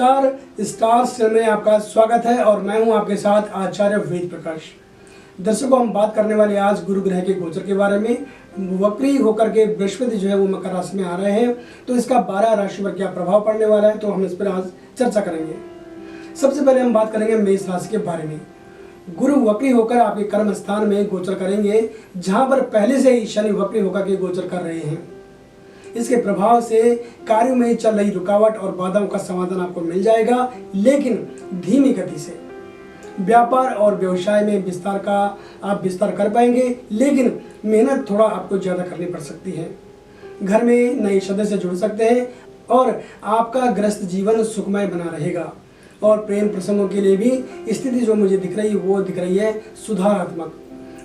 नमस्कार, stars channel में आपका स्वागत है और मैं हूं आपके साथ आचार्य वेद प्रकाश। दर्शकों, हम बात करने वाले आज गुरु ग्रह के गोचर के बारे में। वक्री होकर के बृहस्पति जो है वो मकर राशि में आ रहे हैं, तो इसका 12 राशि पर क्या प्रभाव पड़ने वाला है, तो हम इस पर आज चर्चा करेंगे। सबसे पहले हम बात करेंगे मेष राशि के बारे में। गुरु वक्री होकर आपके कर्म स्थान में गोचर करेंगे, जहां पर पहले से ही शनि वक्री होकर के गोचर कर रहे हैं। इसके प्रभाव से कार्यों में चल रही रुकावट और बाधाओं का समाधान आपको मिल जाएगा, लेकिन धीमी गति से। व्यापार और व्यवसाय में विस्तार का आप विस्तार कर पाएंगे, लेकिन मेहनत थोड़ा आपको ज़्यादा करनी पड़ सकती है। घर में नए सदस्य जुड़ सकते हैं और आपका ग्रस्त जीवन सुखमय बना रहेगा। और प्रेम प्रसंगों के लिए भी स्थिति जो मुझे दिख रही है वो दिख रही है सुधारात्मक।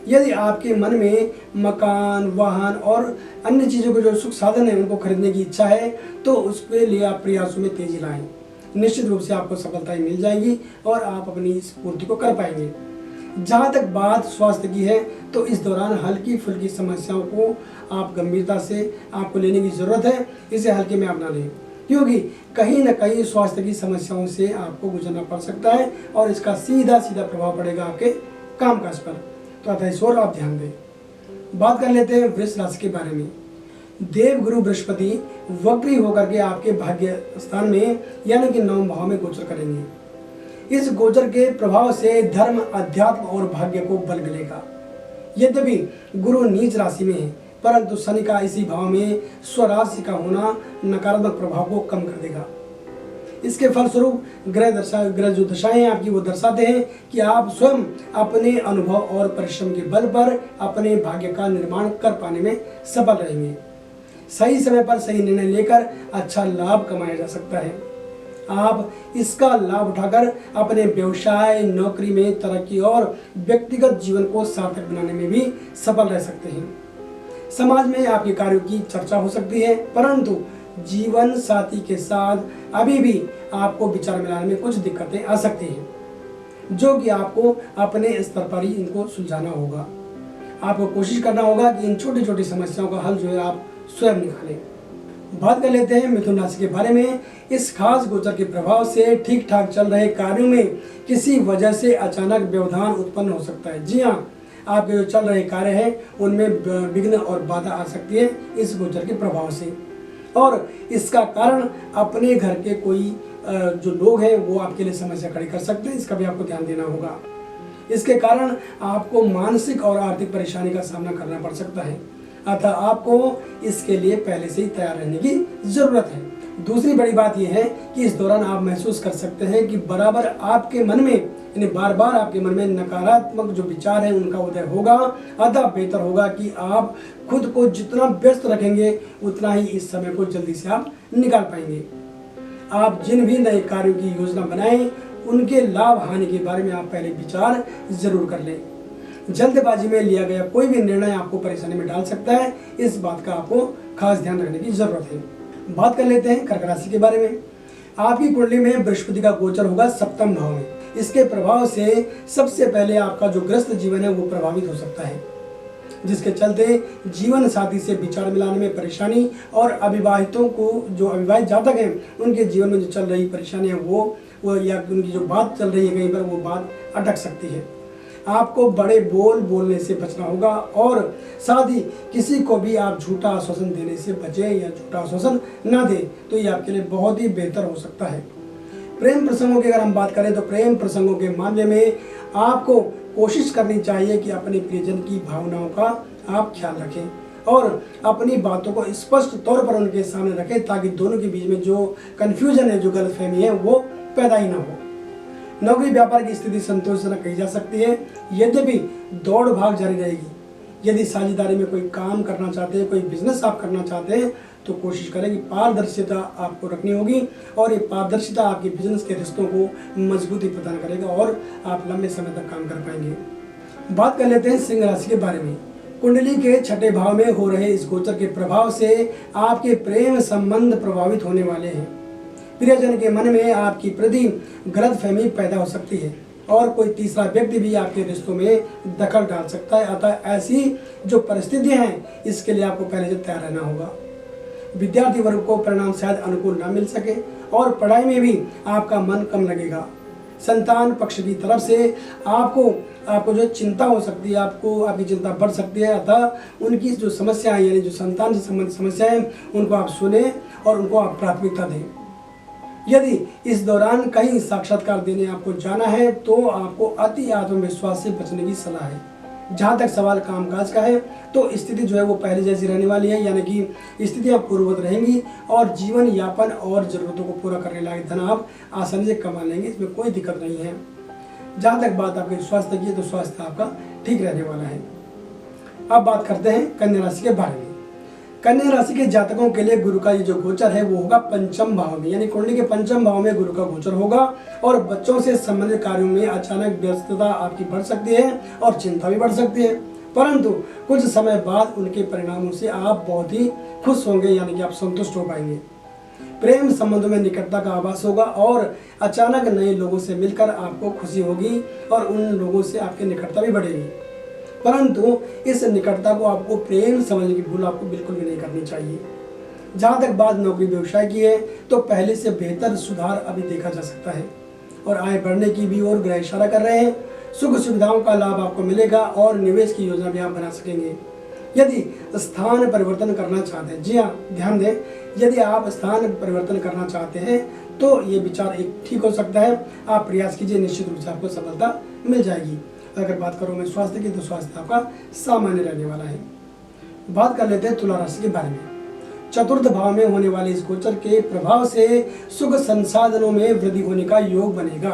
यदि आपके मन में मकान, वाहन और अन्य चीज़ों के जो सुख साधन है उनको खरीदने की इच्छा है, तो उसके लिए आप प्रयासों में तेजी लाएं। निश्चित रूप से आपको सफलताएं मिल जाएगी और आप अपनी इस पूर्ति को कर पाएंगे। जहाँ तक बात स्वास्थ्य की है, तो इस दौरान हल्की फुल्की समस्याओं को आप गंभीरता से आपको लेने की ज़रूरत है। इसे हल्के में आप ना लें, क्योंकि कहीं ना कहीं स्वास्थ्य की समस्याओं से आपको गुजरना पड़ सकता है और इसका सीधा प्रभाव पड़ेगा आपके कामकाज पर। तो अतः इस ओर आप ध्यान दें। बात कर लेते हैं वृष राशि के बारे में। देव गुरु बृहस्पति वक्री होकर के आपके भाग्य स्थान में यानी कि 9वें भाव में गोचर करेंगे। इस गोचर के प्रभाव से धर्म, अध्यात्म और भाग्य को बल मिलेगा। यद्यपि गुरु नीच राशि में है, परंतु शनि का इसी भाव में स्वराशि का होना नकारात्मक प्रभाव को कम कर देगा। इसके फलस्वरूप ग्रह जो दशाएं आपकी वो दर्शाते हैं कि आप स्वयं अपने अनुभव और परिश्रम के बल पर अपने भाग्य का निर्माण कर पाने में सफल रहेंगे। सही समय पर सही निर्णय लेकर अच्छा लाभ कमाया जा सकता है। आप इसका लाभ उठाकर अपने व्यवसाय, नौकरी में तरक्की और व्यक्तिगत जीवन को सार्थक बनाने में भी सफल रह सकते हैं। समाज में आपके कार्यों की चर्चा हो सकती है, परंतु जीवन साथी के साथ अभी भी आपको विचार मिलाने में कुछ दिक्कतें आ सकती हैं, जो कि आपको अपने स्तर पर ही इनको सुलझाना होगा। आपको कोशिश करना होगा कि इन छोटी छोटी समस्याओं का हल जो है आप स्वयं निकालें। बात कर लेते हैं मिथुन राशि के बारे में। इस खास गोचर के प्रभाव से ठीक ठाक चल रहे कार्यों में किसी वजह से अचानक व्यवधान उत्पन्न हो सकता है। जी हाँ, आपके जो चल रहे कार्य हैं उनमें विघ्न और बाधा आ सकती है इस गोचर के प्रभाव से। और इसका कारण अपने घर के कोई जो लोग हैं वो आपके लिए समस्या खड़ी कर सकते हैं, इसका भी आपको ध्यान देना होगा। इसके कारण आपको मानसिक और आर्थिक परेशानी का सामना करना पड़ सकता है, अतः आपको इसके लिए पहले से ही तैयार रहने की जरूरत है। दूसरी बड़ी बात यह है कि इस दौरान आप महसूस कर सकते हैं कि बराबर आपके मन में यानी बार बार आपके मन में नकारात्मक जो विचार है उनका उदय होगा। अतः बेहतर होगा कि आप खुद को जितना व्यस्त रखेंगे उतना ही इस समय को जल्दी से आप निकाल पाएंगे। आप जिन भी नए कार्यों की योजना बनाएं उनके लाभ हानि के बारे में आप पहले विचार जरूर कर लें। जल्दबाजी में लिया गया कोई भी निर्णय आपको परेशानी में डाल सकता है, इस बात का आपको खास ध्यान रखने की जरूरत है। बात कर लेते हैं कर्क राशि के बारे में। आपकी कुंडली में बृहस्पति का गोचर होगा 7वें भाव में। इसके प्रभाव से सबसे पहले आपका जो ग्रस्त जीवन है वो प्रभावित हो सकता है, जिसके चलते जीवन साथी से विचार मिलाने में परेशानी और अविवाहितों को जो अविवाहित जातक हैं उनके जीवन में जो चल रही परेशानियां वो या उनकी जो बात चल रही है कहीं पर वो बात अटक सकती है। आपको बड़े बोलने से बचना होगा और साथ ही किसी को भी आप झूठा आश्वासन देने से बचें या झूठा आश्वासन ना दें, तो ये आपके लिए बहुत ही बेहतर हो सकता है। प्रेम प्रसंगों की अगर हम बात करें तो प्रेम प्रसंगों के मामले में आपको कोशिश करनी चाहिए कि अपने प्रियजन की भावनाओं का आप ख्याल रखें और अपनी बातों को स्पष्ट तौर पर उनके सामने रखें, ताकि दोनों के बीच में जो कन्फ्यूजन है, जो गलतफहमी है, वो पैदा ही ना हो। नौकरी व्यापार की स्थिति संतोषजनक कही जा सकती है, यद्यपि दौड़ भाग जारी रहेगी। यदि साझेदारी में कोई काम करना चाहते हैं, कोई बिजनेस आप करना चाहते हैं, तो कोशिश करें कि पारदर्शिता आपको रखनी होगी और ये पारदर्शिता आपके बिजनेस के रिश्तों को मजबूती प्रदान करेगा और आप लंबे समय तक काम कर पाएंगे। बात कर लेते हैं सिंह राशि के बारे में। कुंडली के 6ठे भाव में हो रहे इस गोचर के प्रभाव से आपके प्रेम संबंध प्रभावित होने वाले हैं। प्रियजन के मन में आपकी प्रति गलतफहमी पैदा हो सकती है और कोई तीसरा व्यक्ति भी आपके रिश्तों में दखल डाल सकता है। अतः ऐसी जो परिस्थितियां हैं इसके लिए आपको पहले से तैयार रहना होगा। विद्यार्थी वर्ग को परिणाम शायद अनुकूल ना मिल सके और पढ़ाई में भी आपका मन कम लगेगा। संतान पक्ष की तरफ से आपको जो चिंता हो सकती है, आपकी चिंता बढ़ सकती है। अतः उनकी जो समस्याएं यानी जो संतान से संबंधित समस्याएं उनको आप सुने और उनको आप प्राथमिकता दें। यदि इस दौरान कहीं साक्षात्कार देने आपको जाना है तो आपको अति आत्मविश्वास से बचने की सलाह है। जहाँ तक सवाल कामकाज का है तो स्थिति जो है वो पहले जैसी रहने वाली है, यानी कि स्थितियाँ पूर्ववत रहेंगी और जीवन यापन और ज़रूरतों को पूरा करने लायक धन आप आसानी से कमा लेंगे, इसमें कोई दिक्कत नहीं है। जहाँ तक बात आपके स्वास्थ्य की है तो स्वास्थ्य आपका ठीक रहने वाला है। अब बात करते हैं कन्या राशि के बारे में। कन्या राशि के जातकों के लिए गुरु का ये जो गोचर है वो होगा पंचम भाव में, यानी कुंडली के पंचम भाव में गुरु का गोचर होगा और बच्चों से संबंधित कार्यों में अचानक व्यस्तता आपकी बढ़ सकती है और चिंता भी बढ़ सकती है, परंतु कुछ समय बाद उनके परिणामों से आप बहुत ही खुश होंगे, यानी कि आप संतुष्ट हो पाएंगे। प्रेम संबंधों में निकटता का आभास होगा और अचानक नए लोगों से मिलकर आपको खुशी होगी और उन लोगों से आपकी निकटता भी बढ़ेगी, परंतु इस निकटता को आपको प्रेम समझने की भूल आपको बिल्कुल भी नहीं करनी चाहिए। जहाँ तक बात नौकरी व्यवसाय की है तो पहले से बेहतर सुधार अभी देखा जा सकता है और आय बढ़ने की भी ओर ग्रह इशारा कर रहे हैं। सुख सुविधाओं का लाभ आपको मिलेगा और निवेश की योजना भी आप बना सकेंगे। यदि स्थान परिवर्तन करना चाहते हैं, जी हाँ ध्यान दें, यदि आप स्थान परिवर्तन करना चाहते हैं तो ये विचार एक ठीक हो सकता है। आप प्रयास कीजिए, निश्चित रूप से आपको सफलता मिल जाएगी। अगर बात करूँ मैं स्वास्थ्य की तो स्वास्थ्य आपका सामान्य रहने वाला है। बात कर लेते हैं तुला राशि के बारे में। चतुर्थ भाव में होने वाले इस गोचर के प्रभाव से सुख संसाधनों में वृद्धि होने का योग बनेगा।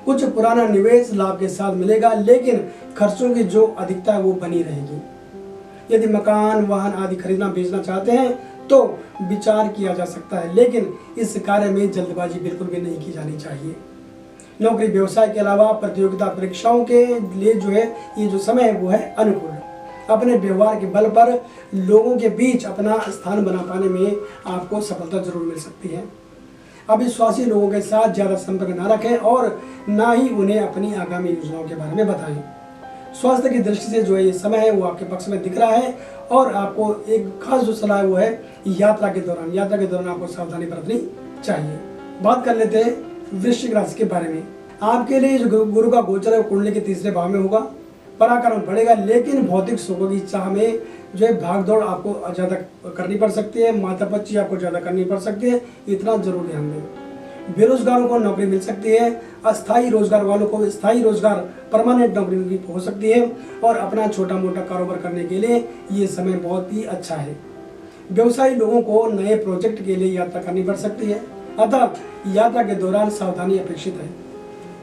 कुछ पुराना निवेश लाभ के साथ मिलेगा, लेकिन खर्चों की जो अधिकता है वो बनी रहेगी। यदि मकान वाहन आदि खरीदना बेचना चाहते हैं तो विचार किया जा सकता है, लेकिन इस कार्य में जल्दबाजी बिल्कुल भी नहीं की जानी चाहिए। नौकरी व्यवसाय के अलावा प्रतियोगिता परीक्षाओं के लिए जो है ये जो समय है वो है अनुकूल। अपने व्यवहार के बल पर लोगों के बीच अपना स्थान बना पाने में आपको सफलता जरूर मिल सकती है। अविश्वासी लोगों के साथ ज्यादा संपर्क न रखें और ना ही उन्हें अपनी आगामी योजनाओं के बारे में बताएं। स्वास्थ्य की दृष्टि से जो है ये समय है वो आपके पक्ष में दिख रहा है और आपको एक खास जो सलाह है वो है यात्रा के दौरान आपको सावधानी बरतनी चाहिए। बात कर लेते हैं वृश्चिक राशि के बारे में। आपके लिए जो गुरु का गोचर है वो कुंडली के तीसरे भाव में होगा। पराक्रम बढ़ेगा, लेकिन भौतिक सुखों की चाह में जो है भाग दौड़ आपको ज्यादा करनी पड़ सकती है, माथापच्ची आपको ज्यादा करनी पड़ सकती है, इतना जरूर ध्यान दें। बेरोजगारों को नौकरी मिल सकती है, अस्थायी रोजगार वालों को स्थायी रोजगार परमानेंट नौकरी भी हो सकती है और अपना छोटा मोटा कारोबार करने के लिए ये समय बहुत ही अच्छा है। व्यवसायी लोगों को नए प्रोजेक्ट के लिए यात्रा करनी पड़ सकती है, अतः यात्रा के दौरान सावधानी अपेक्षित है।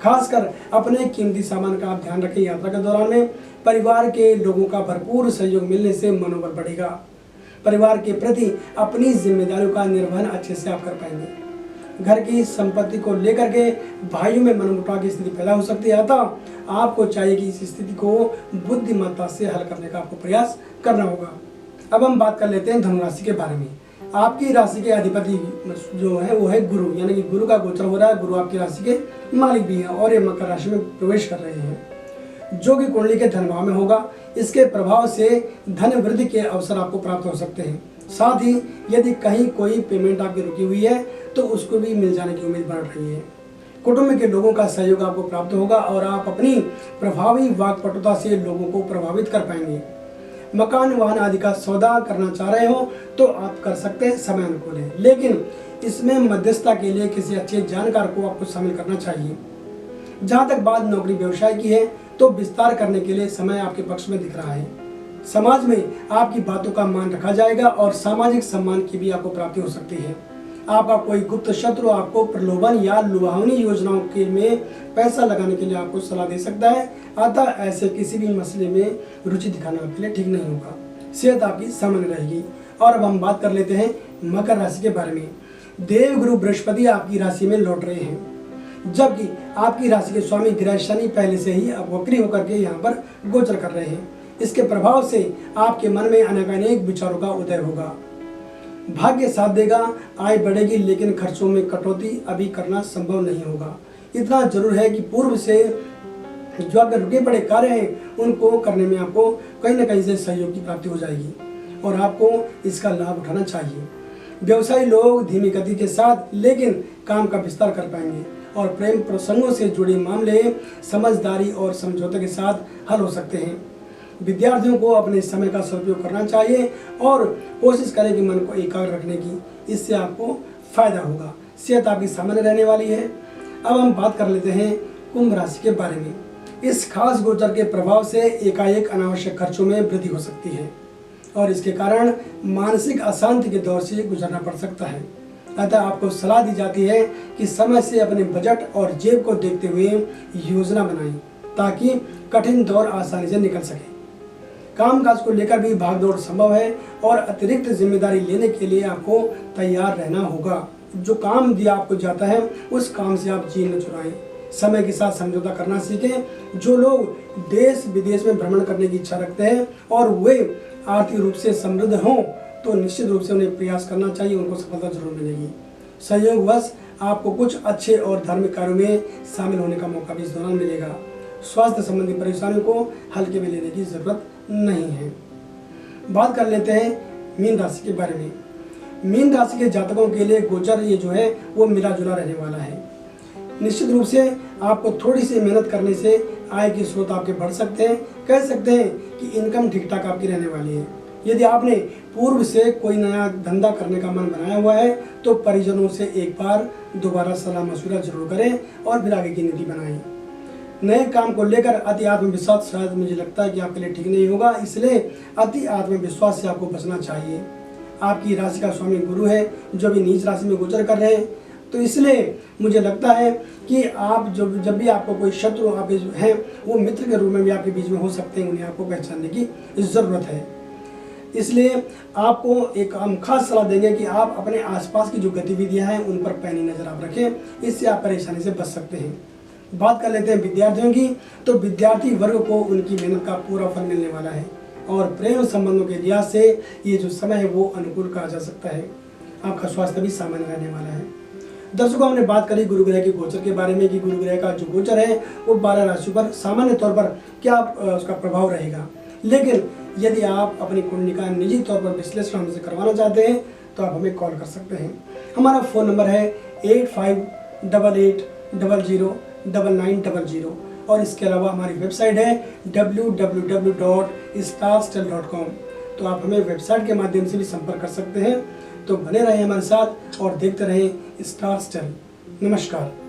खासकर अपने कीमती सामान का आप ध्यान रखें। यात्रा के दौरान में परिवार के लोगों का भरपूर सहयोग मिलने से मनोबल बढ़ेगा। परिवार के प्रति अपनी जिम्मेदारियों का निर्वहन अच्छे से आप कर पाएंगे। घर की संपत्ति को लेकर के भाइयों में मनमुटाव की स्थिति पैदा हो सकती है, अतः आपको चाहिए कि इस स्थिति को बुद्धिमत्ता से हल करने का आपको प्रयास करना होगा। अब हम बात कर लेते हैं धनु राशि के बारे में। आपकी राशि के अधिपति जो है वो है गुरु, यानी कि गुरु का गोचर हो रहा है। गुरु आपकी राशि के मालिक भी हैं और ये मकर राशि में प्रवेश कर रहे हैं, जो कि कुंडली के धन भाव में होगा। इसके प्रभाव से धन वृद्धि के अवसर आपको प्राप्त हो सकते हैं। साथ ही यदि कहीं कोई पेमेंट आपकी रुकी हुई है तो उसको भी मिल जाने की उम्मीद बढ़ रही है। कुटुंब के लोगों का सहयोग आपको प्राप्त होगा और आप अपनी प्रभावी वाक्पटुता से लोगों को प्रभावित कर पाएंगे। मकान वाहन आदि का सौदा करना चाह रहे हो तो आप कर सकते हैं, समय अनुकूल है, लेकिन इसमें मध्यस्थता के लिए किसी अच्छे जानकार को आपको शामिल करना चाहिए। जहां तक बात नौकरी व्यवसाय की है तो विस्तार करने के लिए समय आपके पक्ष में दिख रहा है। समाज में आपकी बातों का मान रखा जाएगा और सामाजिक सम्मान की भी आपको प्राप्ति हो सकती है। आपका कोई गुप्त शत्रु आपको प्रलोभन या लुभावनी योजनाओं के में पैसा लगाने के लिए आपको सलाह दे सकता है, अतः ऐसे किसी भी मसले में रुचि दिखाना आपके लिए ठीक नहीं होगा। सेहत आपकी सामान्य रहेगी। और अब हम बात कर लेते हैं मकर राशि के बारे में। देवगुरु बृहस्पति आपकी राशि में लौट रहे हैं, जबकि आपकी राशि के स्वामी ग्रह शनि पहले से ही अब वक्री होकर के यहाँ पर गोचर कर रहे हैं। इसके प्रभाव से आपके मन में अनेक विचारों का उदय होगा। भाग्य साथ देगा, आय बढ़ेगी, लेकिन खर्चों में कटौती अभी करना संभव नहीं होगा। इतना जरूर है कि पूर्व से जो अगर रुके पड़े कार्य हैं उनको करने में आपको कहीं ना कहीं से सहयोग की प्राप्ति हो जाएगी और आपको इसका लाभ उठाना चाहिए। व्यवसायी लोग धीमी गति के साथ लेकिन काम का विस्तार कर पाएंगे और प्रेम प्रसंगों से जुड़े मामले समझदारी और समझौते के साथ हल हो सकते हैं। विद्यार्थियों को अपने समय का सदुपयोग करना चाहिए और कोशिश करें कि मन को एकाग्र रखने की, इससे आपको फायदा होगा। सेहत आपकी सामान्य रहने वाली है। अब हम बात कर लेते हैं कुंभ राशि के बारे में। इस खास गोचर के प्रभाव से एकाएक अनावश्यक खर्चों में वृद्धि हो सकती है और इसके कारण मानसिक अशांति के दौर से गुजरना पड़ सकता है। अतः आपको सलाह दी जाती है कि समय से अपने बजट और जेब को देखते हुए योजना बनाएं ताकि कठिन दौर आसानी से निकल सके। कामकाज को लेकर भी भागदौड़ संभव है और अतिरिक्त जिम्मेदारी लेने के लिए आपको तैयार रहना होगा। जो काम दिया आपको जाता है उस काम से आप जी न चुराएं। समय के साथ समझौता करना सीखें। जो लोग देश विदेश में भ्रमण करने की इच्छा रखते हैं और वे आर्थिक रूप से समृद्ध हों तो निश्चित रूप से उन्हें प्रयास करना चाहिए, उनको सफलता जरूर मिलेगी। संयोगवश आपको कुछ अच्छे और धार्मिक कार्यों में शामिल होने का मौका भी इस दौरान मिलेगा। स्वास्थ्य संबंधी परेशानियों को हल्के में लेने की जरूरत नहीं है। बात कर लेते हैं मीन राशि के बारे में। मीन राशि के जातकों के लिए गोचर ये जो है वो मिला जुला रहने वाला है। निश्चित रूप से आपको थोड़ी सी मेहनत करने से आय के स्रोत आपके बढ़ सकते हैं। कह सकते हैं कि इनकम ठीक ठाक आपकी रहने वाली है। यदि आपने पूर्व से कोई नया धंधा करने का मन बनाया हुआ है तो परिजनों से एक बार दोबारा सलाह मशवरा जरूर करें और फिर आगे की नीति बनाएं। नए काम को लेकर अति आत्मविश्वास शायद मुझे लगता है कि आपके लिए ठीक नहीं होगा, इसलिए अति आत्मविश्वास से आपको बचना चाहिए। आपकी राशि का स्वामी गुरु है जो भी नीच राशि में गोचर कर रहे हैं, तो इसलिए मुझे लगता है कि आप जब भी आपको कोई शत्रु आप हैं वो मित्र के रूप में भी आपके बीच में हो सकते हैं, उन्हें आपको पहचानने की ज़रूरत है। इसलिए आपको एक हम खास सलाह देंगे कि आप अपने आसपास की जो गतिविधियां हैं उन पर पैनी नज़र आप रखें, इससे आप परेशानी से बच सकते हैं। बात कर लेते हैं विद्यार्थियों की, तो विद्यार्थी वर्ग को उनकी मेहनत का पूरा फल मिलने वाला है और प्रेम संबंधों के लिहाज से ये जो समय है वो अनुकूल कहा जा सकता है। आपका स्वास्थ्य भी सामान्य रहने वाला है। दर्शकों, हमने बात करी गुरु ग्रह के गोचर के बारे में कि गुरु ग्रह का जो गोचर है वो 12 राशियों पर सामान्य तौर पर क्या उसका प्रभाव रहेगा। लेकिन यदि आप अपनी कुंडली का निजी तौर पर विश्लेषण हमसे करवाना चाहते हैं तो आप हमें कॉल कर सकते हैं। हमारा फ़ोन नंबर है 8588009900 और इसके अलावा हमारी वेबसाइट है www.starstel.com। तो आप हमें वेबसाइट के माध्यम से भी संपर्क कर सकते हैं। तो बने रहें हमारे साथ और देखते रहें स्टार्स टेल। नमस्कार।